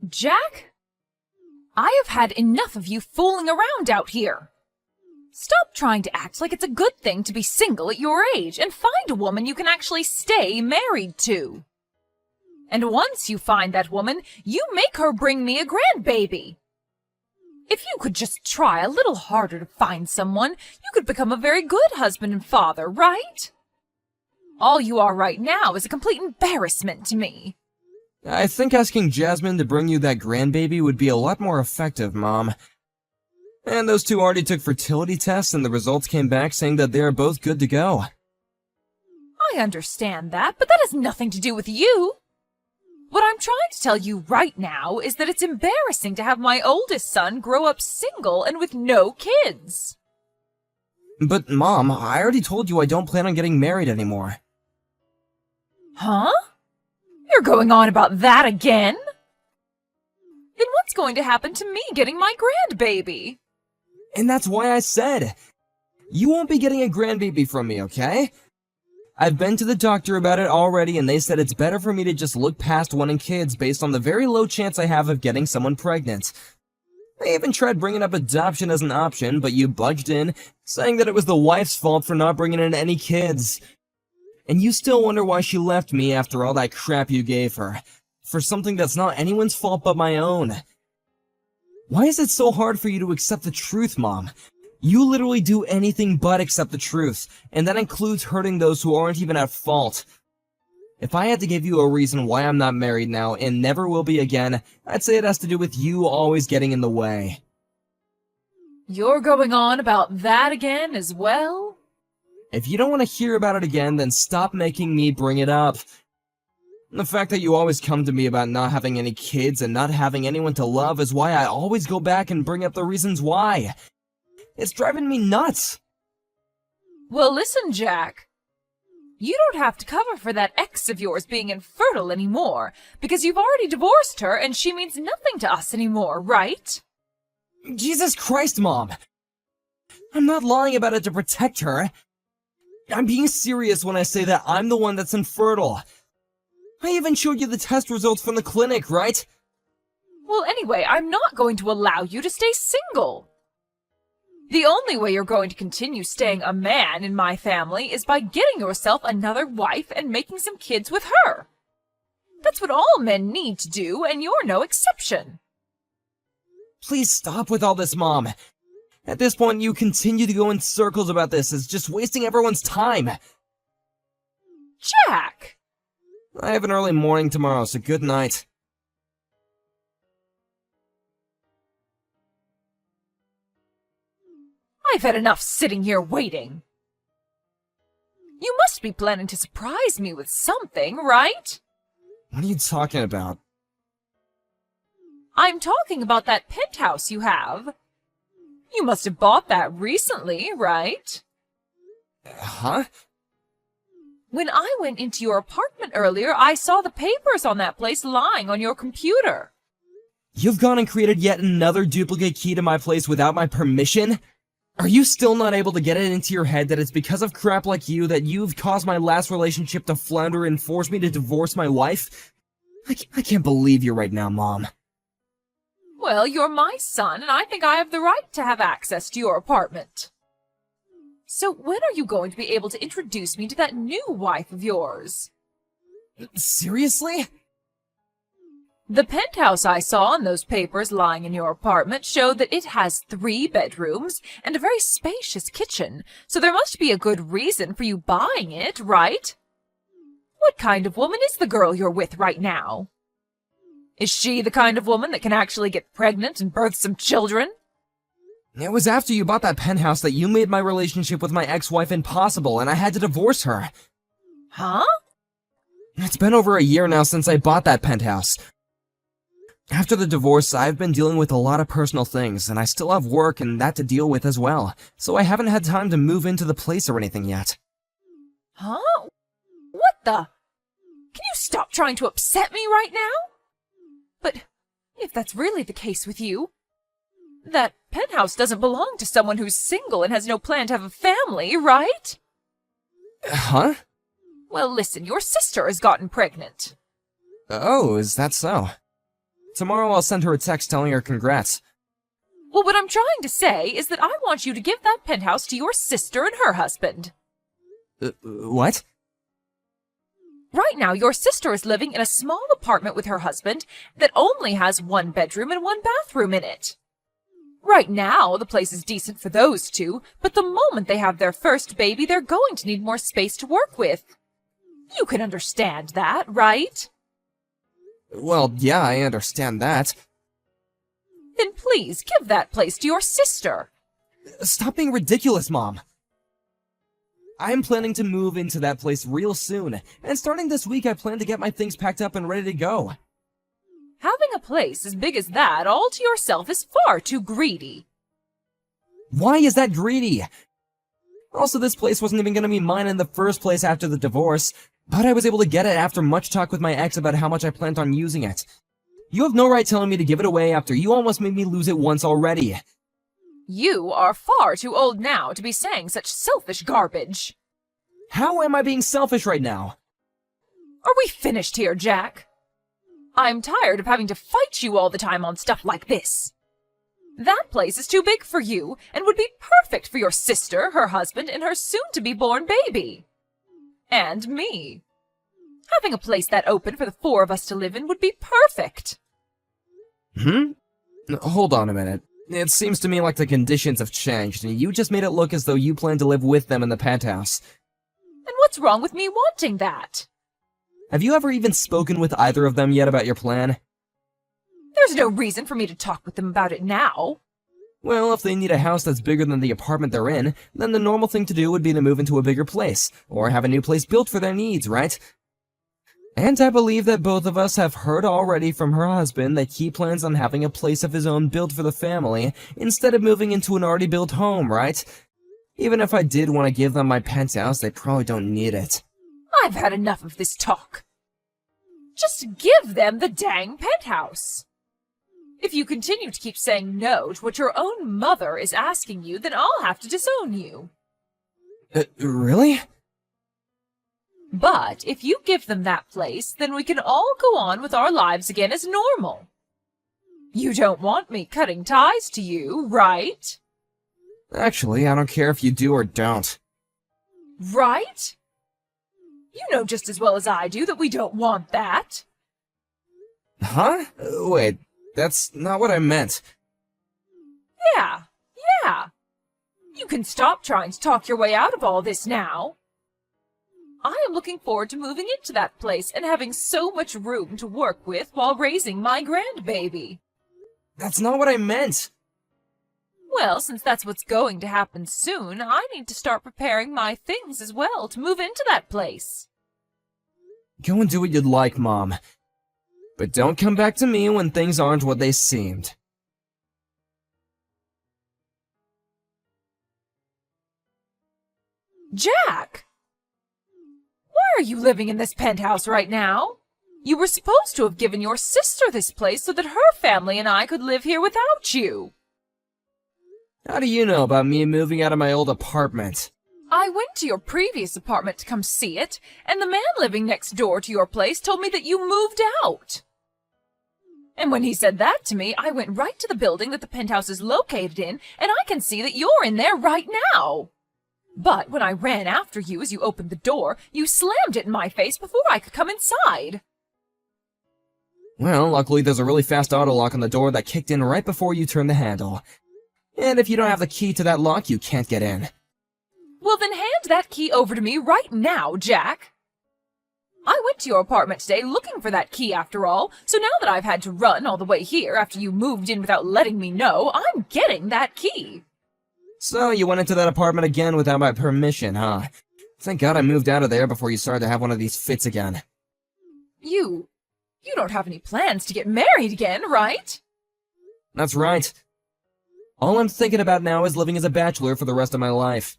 Jack? I have had enough of you fooling around out here. Stop trying to act like it's a good thing to be single at your age and find a woman you can actually stay married to. And once you find that woman, you make her bring me a grandbaby. If you could just try a little harder to find someone, you could become a very good husband and father, right? All you are right now is a complete embarrassment to me. I think asking Jasmine to bring you that grandbaby would be a lot more effective, Mom. And those two already took fertility tests and the results came back saying that they are both good to go. I understand that, but that has nothing to do with you. What I'm trying to tell you right now is that it's embarrassing to have my oldest son grow up single and with no kids. But, Mom, I already told you I don't plan on getting married anymore. Huh? You're going on about that again? Then what's going to happen to me getting my grandbaby? And that's why I said, you won't be getting a grandbaby from me, okay? I've been to the doctor about it already and they said it's better for me to just look past wanting kids based on the very low chance I have of getting someone pregnant. They even tried bringing up adoption as an option, but you budged in, saying that it was the wife's fault for not bringing in any kids. And you still wonder why she left me after all that crap you gave her, for something that's not anyone's fault but my own. Why is it so hard for you to accept the truth, Mom? You literally do anything but accept the truth, and that includes hurting those who aren't even at fault. If I had to give you a reason why I'm not married now and never will be again, I'd say it has to do with you always getting in the way. You're going on about that again as well? If you don't want to hear about it again, then stop making me bring it up. The fact that you always come to me about not having any kids and not having anyone to love is why I always go back and bring up the reasons why. It's driving me nuts. Well, listen, Jack. You don't have to cover for that ex of yours being infertile anymore, because you've already divorced her and she means nothing to us anymore, right? Jesus Christ, Mom! I'm not lying about it to protect her. I'm being serious when I say that I'm the one that's infertile. I even showed you the test results from the clinic, right? Well, anyway, I'm not going to allow you to stay single. The only way you're going to continue staying a man in my family is by getting yourself another wife and making some kids with her. That's what all men need to do, and you're no exception. Please stop with all this, Mom. At this point, you continue to go in circles about this. It's just wasting everyone's time. Jack! I have an early morning tomorrow, so good night. I've had enough sitting here waiting. You must be planning to surprise me with something, right? What are you talking about? I'm talking about that penthouse you have. You must have bought that recently, right? Huh? When I went into your apartment earlier, I saw the papers on that place lying on your computer. You've gone and created yet another duplicate key to my place without my permission? Are you still not able to get it into your head that it's because of crap like you that you've caused my last relationship to flounder and forced me to divorce my wife? I can't believe you right now, Mom. Well, you're my son, and I think I have the right to have access to your apartment. So when are you going to be able to introduce me to that new wife of yours? Seriously? The penthouse I saw in those papers lying in your apartment showed that it has 3 bedrooms and a very spacious kitchen, so there must be a good reason for you buying it, right? What kind of woman is the girl you're with right now? Is she the kind of woman that can actually get pregnant and birth some children? It was after you bought that penthouse that you made my relationship with my ex-wife impossible and I had to divorce her. Huh? It's been over a year now since I bought that penthouse. After the divorce, I've been dealing with a lot of personal things, and I still have work and that to deal with as well, so I haven't had time to move into the place or anything yet. Huh? What the? Can you stop trying to upset me right now? But if that's really the case with you, that penthouse doesn't belong to someone who's single and has no plan to have a family, right? Huh? Well, listen, your sister has gotten pregnant. Oh, is that so? Tomorrow I'll send her a text telling her congrats. Well, what I'm trying to say is that I want you to give that penthouse to your sister and her husband. What? Right now, your sister is living in a small apartment with her husband that only has 1 bedroom and 1 bathroom in it. Right now, the place is decent for those two, but the moment they have their first baby, they're going to need more space to work with. You can understand that, right? Well, yeah, I understand that. Then please give that place to your sister. Stop being ridiculous, Mom. I'm planning to move into that place real soon, and starting this week I plan to get my things packed up and ready to go. Having a place as big as that all to yourself is far too greedy. Why is that greedy? Also, this place wasn't even going to be mine in the first place after the divorce, but I was able to get it after much talk with my ex about how much I planned on using it. You have no right telling me to give it away after you almost made me lose it once already. You are far too old now to be saying such selfish garbage. How am I being selfish right now? Are we finished here, Jack? I'm tired of having to fight you all the time on stuff like this. That place is too big for you and would be perfect for your sister, her husband, and her soon-to-be-born baby. And me. Having a place that open for the 4 of us to live in would be perfect. Hold on a minute. It seems to me like the conditions have changed, and you just made it look as though you plan to live with them in the penthouse. And what's wrong with me wanting that? Have you ever even spoken with either of them yet about your plan? There's no reason for me to talk with them about it now. Well, if they need a house that's bigger than the apartment they're in, then the normal thing to do would be to move into a bigger place, or have a new place built for their needs, right? And I believe that both of us have heard already from her husband that he plans on having a place of his own built for the family, instead of moving into an already built home, right? Even if I did want to give them my penthouse, they probably don't need it. I've had enough of this talk. Just give them the dang penthouse. If you continue to keep saying no to what your own mother is asking you, then I'll have to disown you. Really? But if you give them that place, then we can all go on with our lives again as normal. You don't want me cutting ties to you, right? Actually, I don't care if you do or don't. Right? You know just as well as I do that we don't want that. Huh? Wait, that's not what I meant. Yeah. You can stop trying to talk your way out of all this now. I am looking forward to moving into that place and having so much room to work with while raising my grandbaby. That's not what I meant. Well, since that's what's going to happen soon, I need to start preparing my things as well to move into that place. Go and do what you'd like, Mom. But don't come back to me when things aren't what they seemed. Jack! Why are you living in this penthouse right now? You were supposed to have given your sister this place so that her family and I could live here without you. How do you know about me moving out of my old apartment? I went to your previous apartment to come see it, and the man living next door to your place told me that you moved out. And when he said that to me, I went right to the building that the penthouse is located in, and I can see that you're in there right now. But when I ran after you as you opened the door, you slammed it in my face before I could come inside. Well, luckily there's a really fast auto lock on the door that kicked in right before you turned the handle. And if you don't have the key to that lock, you can't get in. Well, then hand that key over to me right now, Jack. I went to your apartment today looking for that key after all, so now that I've had to run all the way here after you moved in without letting me know, I'm getting that key. So you went into that apartment again without my permission, huh? Thank God I moved out of there before you started to have one of these fits again. You don't have any plans to get married again, right? That's right. All I'm thinking about now is living as a bachelor for the rest of my life.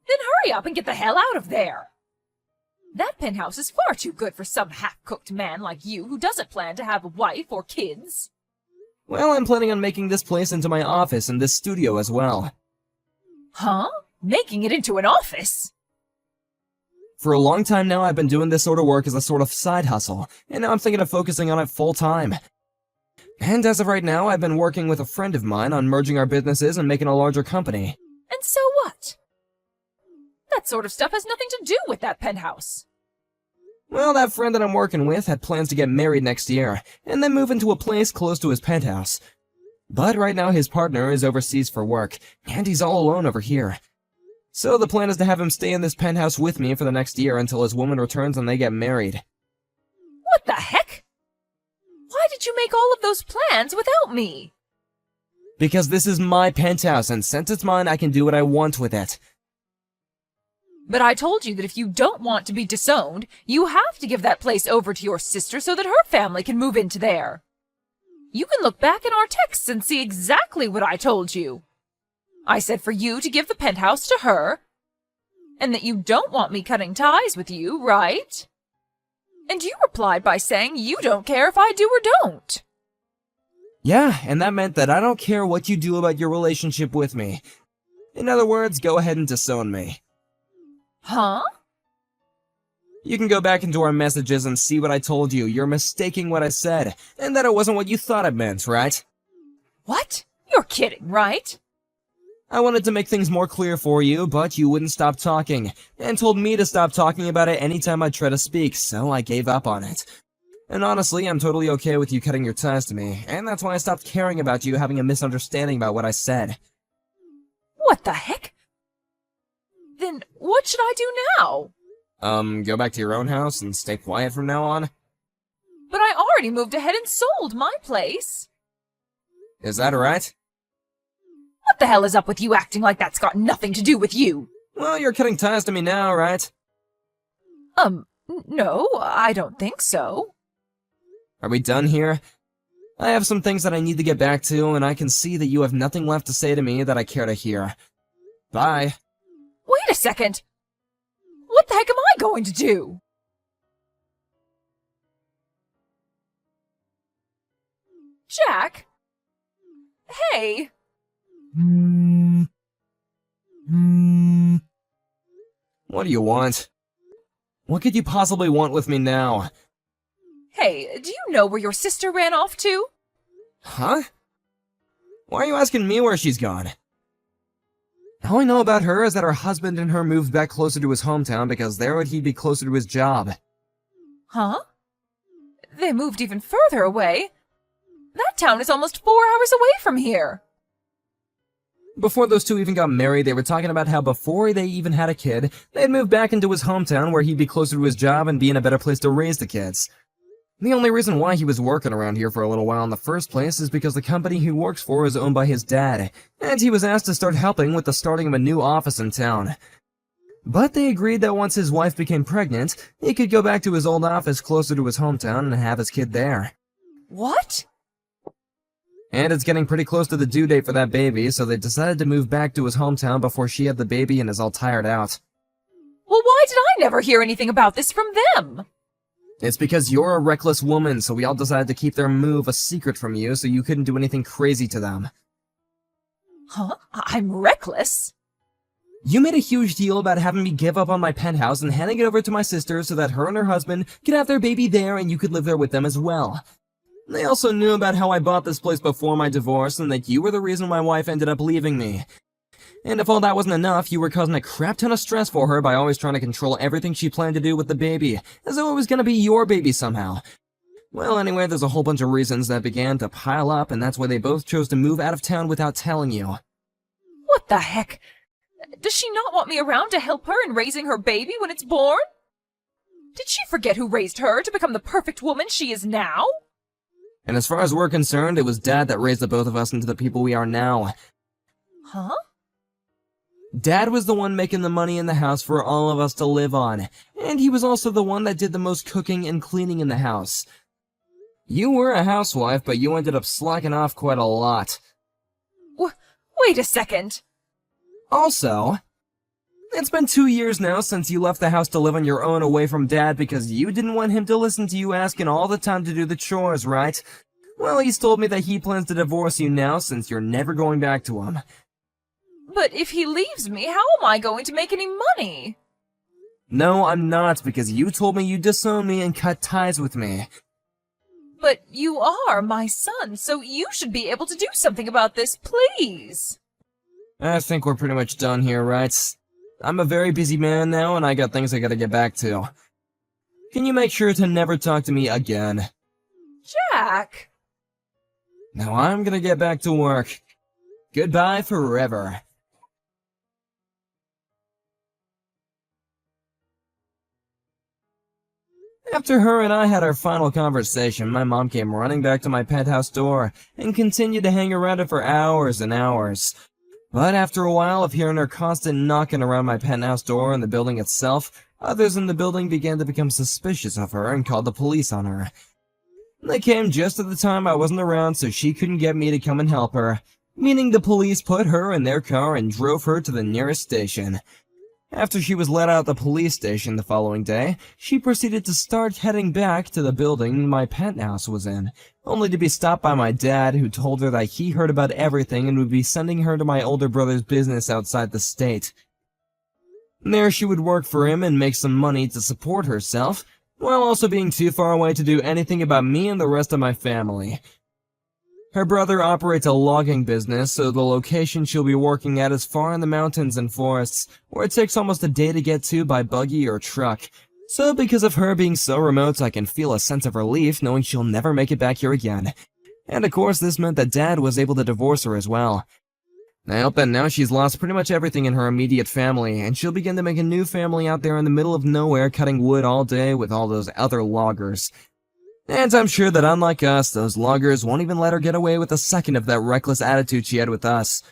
Then hurry up and get the hell out of there. That penthouse is far too good for some half-cooked man like you who doesn't plan to have a wife or kids. Well, I'm planning on making this place into my office and this studio as well. Huh? Making it into an office? For a long time now, I've been doing this sort of work as a sort of side hustle, and now I'm thinking of focusing on it full-time. And as of right now, I've been working with a friend of mine on merging our businesses and making a larger company. And so what? That sort of stuff has nothing to do with that penthouse. Well, that friend that I'm working with had plans to get married next year, and then move into a place close to his penthouse. But right now his partner is overseas for work, and he's all alone over here. So the plan is to have him stay in this penthouse with me for the next year until his woman returns and they get married. What the heck? Why did you make all of those plans without me? Because this is my penthouse, and since it's mine, I can do what I want with it. But I told you that if you don't want to be disowned, you have to give that place over to your sister so that her family can move into there. You can look back in our texts and see exactly what I told you. I said for you to give the penthouse to her, and that you don't want me cutting ties with you, right? And you replied by saying you don't care if I do or don't. Yeah, and that meant that I don't care what you do about your relationship with me. In other words, go ahead and disown me. Huh? You can go back into our messages and see what I told you. You're mistaking what I said, and that it wasn't what you thought I meant, right? What? You're kidding, right? I wanted to make things more clear for you, but you wouldn't stop talking, and told me to stop talking about it anytime I try to speak, so I gave up on it. And honestly, I'm totally okay with you cutting your ties to me, and that's why I stopped caring about you having a misunderstanding about what I said. What the heck? Then what should I do now? Go back to your own house and stay quiet from now on? But I already moved ahead and sold my place. Is that right? What the hell is up with you acting like that's got nothing to do with you? Well, you're cutting ties to me now, right? No, I don't think so. Are we done here? I have some things that I need to get back to, and I can see that you have nothing left to say to me that I care to hear. Bye. Wait a second. What the heck am I going to do? Jack? Hey. What do you want? What could you possibly want with me now? Hey, do you know where your sister ran off to? Huh? Why are you asking me where she's gone? All I know about her is that her husband and her moved back closer to his hometown because there would he be closer to his job. Huh? They moved even further away. That town is almost 4 hours away from here. Before those two even got married, they were talking about how before they even had a kid, they'd move back into his hometown where he'd be closer to his job and be in a better place to raise the kids. The only reason why he was working around here for a little while in the first place is because the company he works for is owned by his dad, and he was asked to start helping with the starting of a new office in town. But they agreed that once his wife became pregnant, he could go back to his old office closer to his hometown and have his kid there. What? And it's getting pretty close to the due date for that baby, so they decided to move back to his hometown before she had the baby and is all tired out. Well, why did I never hear anything about this from them? It's because you're a reckless woman, so we all decided to keep their move a secret from you so you couldn't do anything crazy to them. Huh? I'm reckless? You made a huge deal about having me give up on my penthouse and handing it over to my sister so that her and her husband could have their baby there and you could live there with them as well. They also knew about how I bought this place before my divorce and that you were the reason my wife ended up leaving me. And if all that wasn't enough, you were causing a crap ton of stress for her by always trying to control everything she planned to do with the baby, as though it was gonna be your baby somehow. Well, anyway, there's a whole bunch of reasons that began to pile up, and that's why they both chose to move out of town without telling you. What the heck? Does she not want me around to help her in raising her baby when it's born? Did she forget who raised her to become the perfect woman she is now? And as far as we're concerned, it was Dad that raised the both of us into the people we are now. Huh? Dad was the one making the money in the house for all of us to live on, and he was also the one that did the most cooking and cleaning in the house. You were a housewife, but you ended up slacking off quite a lot. Wait a second. Also, it's been 2 years now since you left the house to live on your own away from Dad because you didn't want him to listen to you asking all the time to do the chores, right? Well, he's told me that he plans to divorce you now since you're never going back to him. But if he leaves me, how am I going to make any money? No, I'm not, because you told me you'd disown me and cut ties with me. But you are my son, so you should be able to do something about this, please. I think we're pretty much done here, right? I'm a very busy man now, and I got things I gotta get back to. Can you make sure to never talk to me again? Jack! Now I'm gonna get back to work. Goodbye forever. After her and I had our final conversation, my mom came running back to my penthouse door and continued to hang around it for hours and hours. But after a while of hearing her constant knocking around my penthouse door and the building itself, others in the building began to become suspicious of her and called the police on her. They came just at the time I wasn't around, so she couldn't get me to come and help her, meaning the police put her in their car and drove her to the nearest station. After she was let out of the police station the following day, she proceeded to start heading back to the building my penthouse was in, only to be stopped by my dad, who told her that he heard about everything and would be sending her to my older brother's business outside the state. There she would work for him and make some money to support herself, while also being too far away to do anything about me and the rest of my family. Her brother operates a logging business, so the location she'll be working at is far in the mountains and forests, where it takes almost a day to get to by buggy or truck. So because of her being so remote, I can feel a sense of relief knowing she'll never make it back here again. And of course this meant that Dad was able to divorce her as well. I hope that now she's lost pretty much everything in her immediate family, and she'll begin to make a new family out there in the middle of nowhere cutting wood all day with all those other loggers. And I'm sure that unlike us, those loggers won't even let her get away with a second of that reckless attitude she had with us.